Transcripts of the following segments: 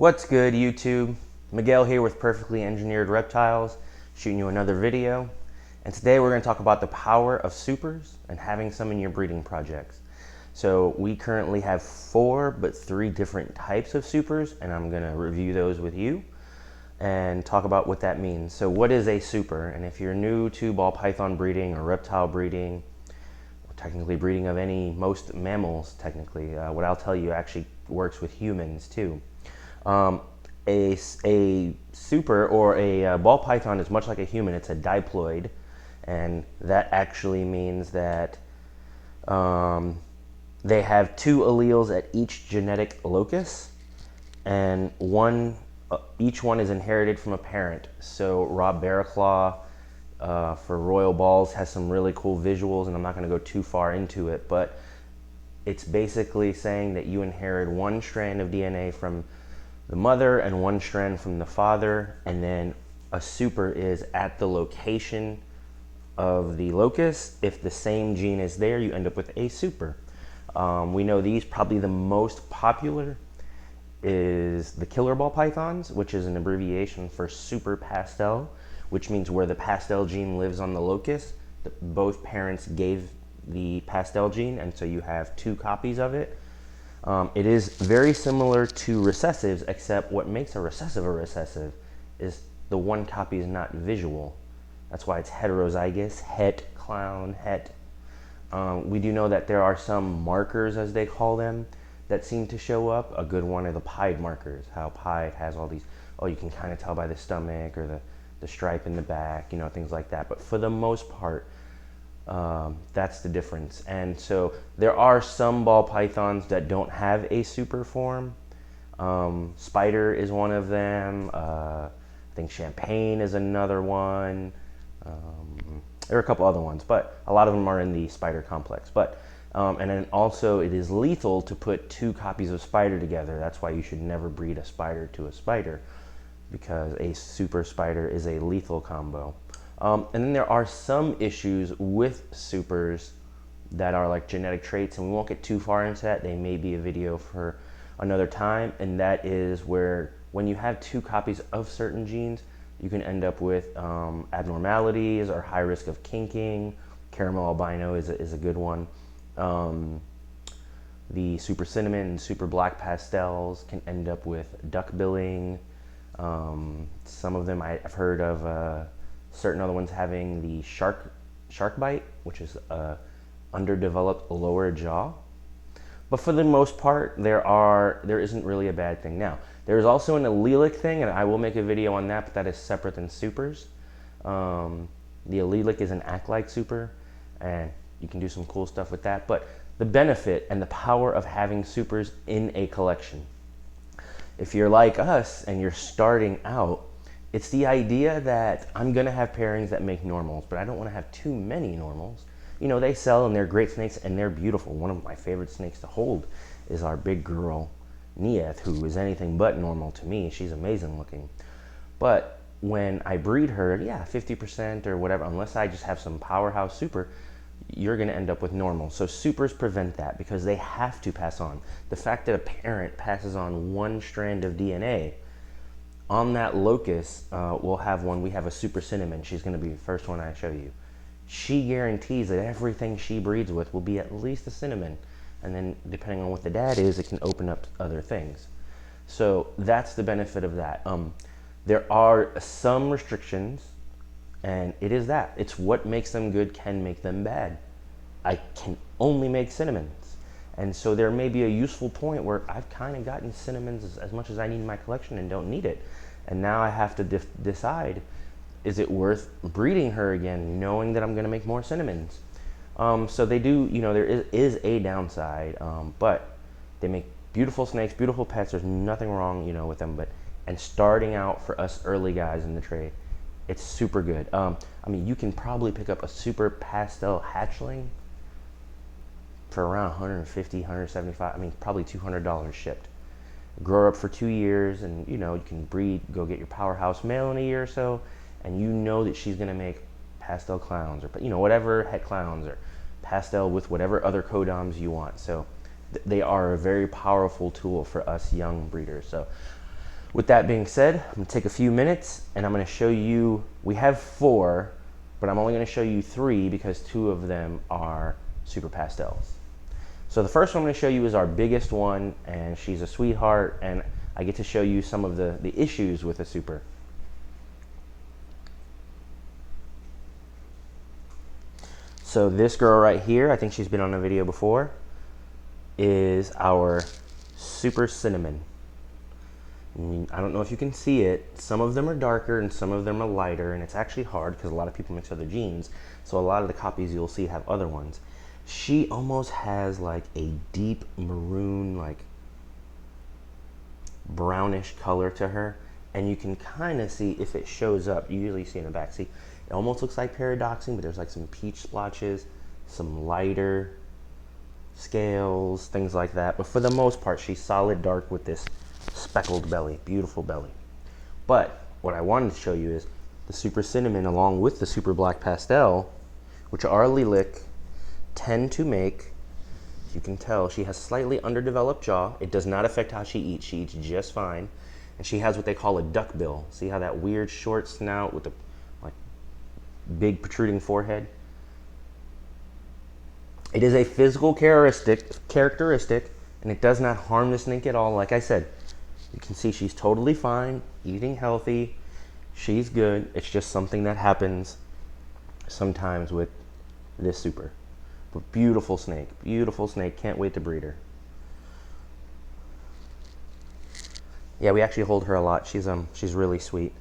What's good, YouTube? Miguel here with Perfectly Engineered Reptiles, shooting you another video. And today we're going to talk about the power of supers and having some in your breeding projects. So we currently have 4 but 3 different types of supers, and I'm going to review those with you and talk about what that means. So what is a super? And if you're new to ball python breeding or reptile breeding, or technically breeding of most mammals, technically, what I'll tell you actually works with humans too. A super or a ball python is much like a human. It's a diploid, and that actually means that they have 2 alleles at each genetic locus, and each one is inherited from a parent. So Rob Barraclaw for Royal Balls has some really cool visuals, and I'm not going to go too far into it, but it's basically saying that you inherit 1 strand of DNA from the mother and 1 strand from the father, and then a super is at the location of the locus. If the same gene is there, you end up with a super. We know these, probably the most popular is the killer ball pythons, which is an abbreviation for super pastel, which means where the pastel gene lives on the locus. Both parents gave the pastel gene, and so you have 2 copies of it. It is very similar to recessives, except what makes a recessive is the 1 copy is not visual. That's why it's heterozygous, het, clown, het. We do know that there are some markers, as they call them, that seem to show up. A good one are the pied markers, how pied has all these, you can kind of tell by the stomach or the stripe in the back, things like that. But for the most part, that's the difference. And so there are some ball pythons that don't have a super form. Spider is one of them. I think Champagne is another one. There are a couple other ones, but a lot of them are in the spider complex. But and then also it is lethal to put 2 copies of spider together. That's why you should never breed a spider to a spider, because a super spider is a lethal combo. And then there are some issues with supers that are like genetic traits, and we won't get too far into that. They may be a video for another time, and that is where when you have 2 copies of certain genes, you can end up with abnormalities or high risk of kinking. Caramel albino is a good one. The super cinnamon and super black pastels can end up with duck billing. Some of them I've heard of certain other ones having the shark bite, which is underdeveloped lower jaw. But for the most part, there isn't really a bad thing. Now, there is also an allelic thing, and I will make a video on that, but that is separate than supers. The allelic is an act-like super, and you can do some cool stuff with that. But the benefit and the power of having supers in a collection. If you're like us and you're starting out, it's the idea that I'm going to have pairings that make normals, but I don't want to have too many normals. They sell, and they're great snakes, and they're beautiful. One of my favorite snakes to hold is our big girl, Nieth, who is anything but normal to me. She's amazing looking. But when I breed her, 50% or whatever, unless I just have some powerhouse super, you're going to end up with normal. So supers prevent that because they have to pass on. The fact that a parent passes on 1 strand of DNA, on that locus, we'll have one. We have a super cinnamon. She's going to be the first one I show you. She guarantees that everything she breeds with will be at least a cinnamon. And then depending on what the dad is, it can open up other things. So that's the benefit of that. There are some restrictions, and it is that. It's what makes them good can make them bad. I can only make cinnamons. And so there may be a useful point where I've kind of gotten cinnamons as much as I need in my collection and don't need it. And now I have to decide, is it worth breeding her again, knowing that I'm going to make more cinnamons? So they do, there is a downside, but they make beautiful snakes, beautiful pets. There's nothing wrong, with them. And starting out for us early guys in the trade, it's super good. You can probably pick up a super pastel hatchling for around 150, 175, probably $200 shipped. Grow up for 2 years, and you can breed, go get your powerhouse male in a year or so, and that she's gonna make pastel clowns, or whatever het clowns, or pastel with whatever other codoms you want. So they are a very powerful tool for us young breeders. So With that being said, I'm gonna take a few minutes and I'm gonna show you, we have 4, but I'm only gonna show you 3 because 2 of them are super pastels. So the first one I'm gonna show you is our biggest one, and she's a sweetheart, and I get to show you some of the issues with a super. So this girl right here, I think she's been on a video before, is our super cinnamon. I don't know if you can see it. Some of them are darker and some of them are lighter, and it's actually hard because a lot of people mix other genes. So a lot of the copies you'll see have other ones. She almost has like a deep maroon, like brownish color to her, and you can kind of see if it shows up. You usually see in the back. See, it almost looks like paradoxing, but there's like some peach splotches, some lighter scales, things like that. But for the most part, she's solid dark with this speckled belly, beautiful belly. But what I wanted to show you is the super cinnamon along with the super black pastel, which are lilac, tend to make, you can tell, she has slightly underdeveloped jaw. It does not affect how she eats. She eats just fine. And she has what they call a duck bill. See how that weird short snout with the like big protruding forehead? It is a physical characteristic, and it does not harm the snake at all. Like I said, you can see she's totally fine, eating healthy. She's good. It's just something that happens sometimes with this super. But beautiful snake, beautiful snake. Can't wait to breed her. Yeah, we actually hold her a lot. She's really sweet.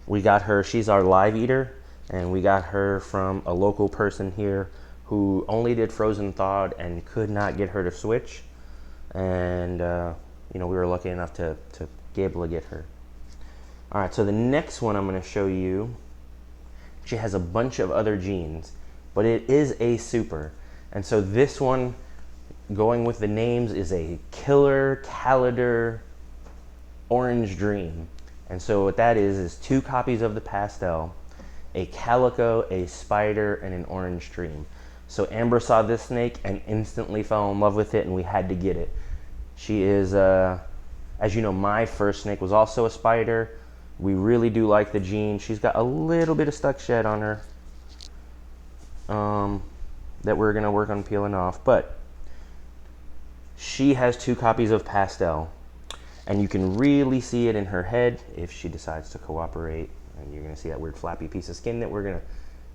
We got her, she's our live eater, and we got her from a local person here who only did frozen thawed and could not get her to switch. And you know, we were lucky enough to be able to get her. All right, so the next one I'm going to show you, she has a bunch of other genes, but it is a super. And so this one, going with the names, is a killer Calendar orange dream. And so what that is 2 copies of the pastel, a calico, a spider, and an orange dream. So Amber saw this snake and instantly fell in love with it, and we had to get it. She is, as you know, my first snake was also a spider. We really do like the gene. She's got a little bit of stuck shed on her that we're gonna work on peeling off, but she has 2 copies of pastel, and you can really see it in her head if she decides to cooperate. And you're gonna see that weird flappy piece of skin that we're gonna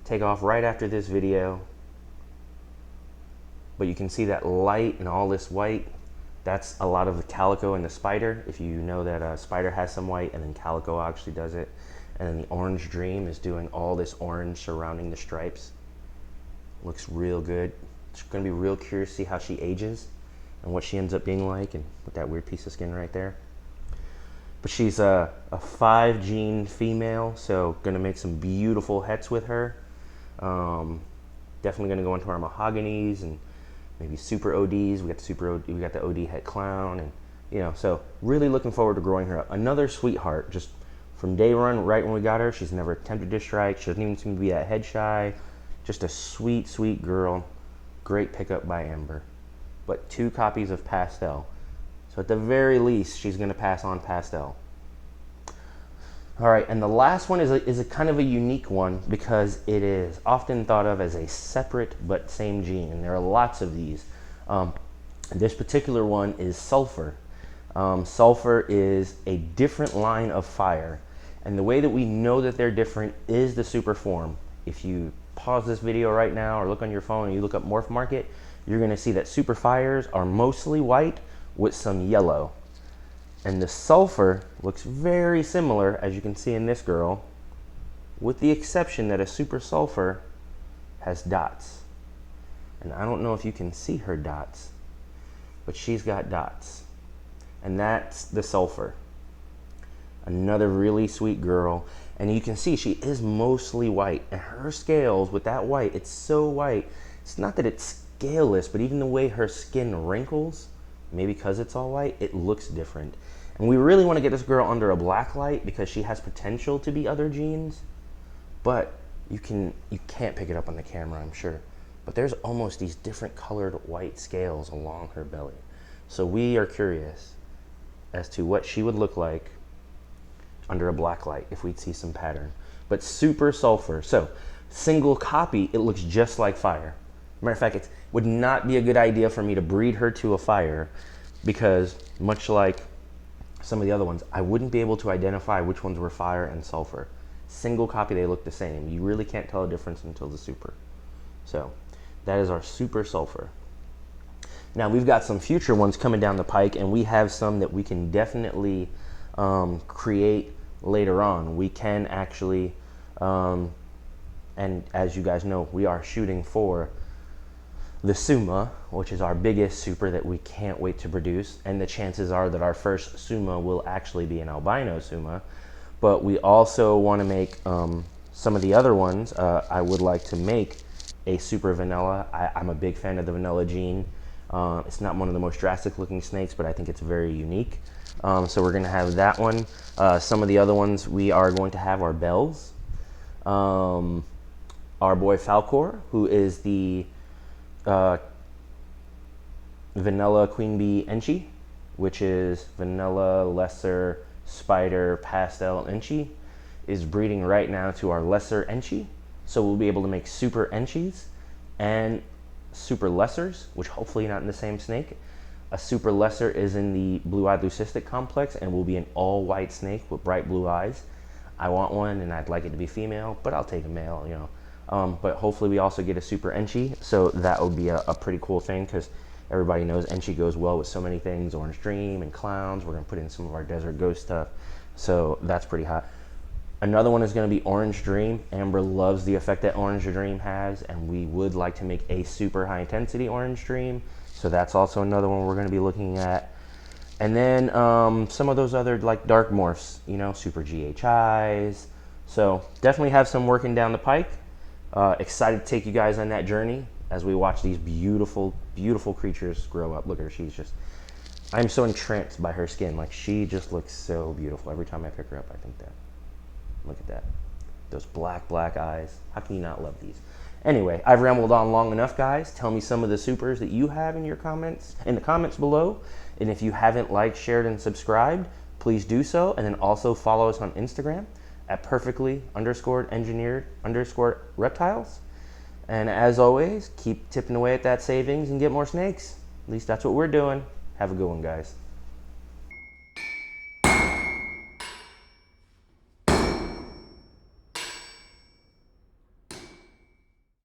take off right after this video. But you can see that light and all this white. That's a lot of the calico and the spider. If you know that a spider has some white and then calico actually does it. And then the orange dream is doing all this orange surrounding the stripes. Looks real good. It's gonna be real curious to see how she ages and what she ends up being like, and with that weird piece of skin right there. But she's a 5 gene female, so gonna make some beautiful hets with her. Definitely gonna go into our mahoganies and maybe super ODs. We got the super OD, we got the OD het clown, and you know, so really looking forward to growing her up. Another sweetheart, just from day one, right when we got her. She's never attempted to strike. She doesn't even seem to be that head shy. Just a sweet, sweet girl. Great pickup by Amber. But 2 copies of pastel. So at the very least, she's gonna pass on pastel. All right, and the last one is a kind of a unique one because it is often thought of as a separate but same gene, and there are lots of these. This particular one is sulfur. Sulfur is a different line of fire, and the way that we know that they're different is the super form. If you pause this video right now or look on your phone and you look up Morph Market, you're gonna see that super fires are mostly white with some yellow. And the sulfur looks very similar, as you can see in this girl, with the exception that a super sulfur has dots. And I don't know if you can see her dots, but she's got dots. And that's the sulfur. Another really sweet girl. And you can see she is mostly white, and her scales with that white, it's so white. It's not that it's scaleless, but even the way her skin wrinkles, maybe because it's all white, it looks different. And we really want to get this girl under a black light because she has potential to be other genes, but you can't pick it up on the camera, I'm sure. But there's almost these different colored white scales along her belly. So we are curious as to what she would look like under a black light if we'd see some pattern. But super sulfur. So single copy, it looks just like fire. Matter of fact, it would not be a good idea for me to breed her to a fire because much like some of the other ones, I wouldn't be able to identify which ones were fire and sulfur. Single copy, they look the same. You really can't tell a difference until the super. So that is our super sulfur. Now we've got some future ones coming down the pike, and we have some that we can definitely create later on. We can actually, and as you guys know, we are shooting for the Suma, which is our biggest super that we can't wait to produce, and the chances are that our first Suma will actually be an albino Suma. But we also want to make some of the other ones. I would like to make a super vanilla. I'm a big fan of the vanilla gene. It's not one of the most drastic looking snakes, but I think it's very unique. So we're going to have that one. Some of the other ones we are going to have are bells. Our boy Falcor, who is the vanilla queen bee enchi, which is vanilla, lesser, spider, pastel enchi, is breeding right now to our lesser enchi. So we'll be able to make super enchis and super lessers, which hopefully not in the same snake. A super lesser is in the blue-eyed leucistic complex and will be an all-white snake with bright blue eyes. I want one, and I'd like it to be female, but I'll take a male, you know. But hopefully we also get a super enchi, so that would be a pretty cool thing because everybody knows enchi goes well with so many things, Orange Dream and clowns. We're going to put in some of our Desert Ghost stuff, so that's pretty hot. Another one is going to be Orange Dream. Amber loves the effect that Orange Dream has, and we would like to make a super high intensity Orange Dream. So that's also another one we're going to be looking at. And then some of those other like dark morphs, you know, super GHIs. So definitely have some working down the pike. Excited to take you guys on that journey as we watch these beautiful, beautiful creatures grow up. Look at her, she's just, I'm so entranced by her skin. Like she just looks so beautiful. Every time I pick her up, I think that. Look at that. Those black, black eyes. How can you not love these? Anyway, I've rambled on long enough, guys. Tell me some of the supers that you have in your comments, in the comments below. And if you haven't liked, shared, and subscribed, please do so. And then also follow us on Instagram at perfectly_engineered_reptiles. And as always, keep tipping away at that savings and get more snakes. At least that's what we're doing. Have a good one, guys.